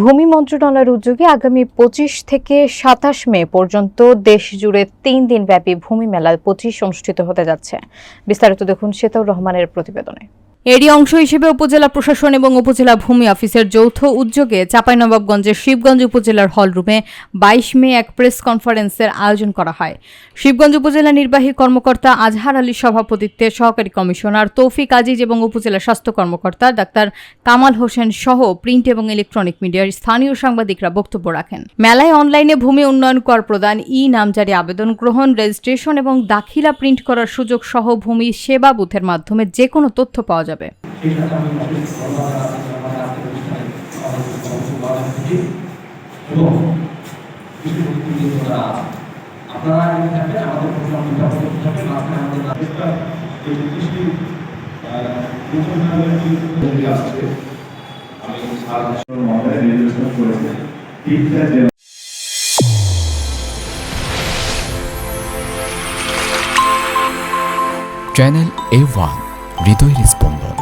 ভূমি মন্ত্রণালয়ের উদ্যোগে আগামী ২৫ থেকে ২৭ মে পর্যন্ত দেশ জুড়ে ৩ দিনব্যাপী ভূমি মেলা ২৫ অনুষ্ঠিত হতে যাচ্ছে। বিস্তারিত দেখুন সেতাউর রহমানের প্রতিবেদনে। এরই অংশ হিসেবে উপজেলা প্রশাসন এবং উপজেলা ভূমি অফিসের যৌথ উদ্যোগে চাঁপাইনবাবগঞ্জের শিবগঞ্জ উপজেলার হলরুমে ২২ মে এক প্রেস কনফারেন্সের আয়োজন করা হয়। শিবগঞ্জ উপজেলা নির্বাহী কর্মকর্তা আজহার আলীর সভাপতিত্বে সহকারী কমিশনার তৌফিক আজিজ এবং উপজেলা স্বাস্থ্য কর্মকর্তা ডাক্তার কামাল হোসেন সহ প্রিন্ট এবং ইলেকট্রনিক মিডিয়ার স্থানীয় সাংবাদিকরা বক্তব্য রাখেন। মেলায় অনলাইনে ভূমি উন্নয়ন কর প্রদান, নামজারি আবেদন গ্রহণ, রেজিস্ট্রেশন এবং দাখিলা প্রিন্ট করার সুযোগ সহ ভূমি সেবা বুথের মাধ্যমে যে কোনো তথ্য পাওয়া যাবে। চ্যানেল A1 হৃদয়ের স্পন্দন।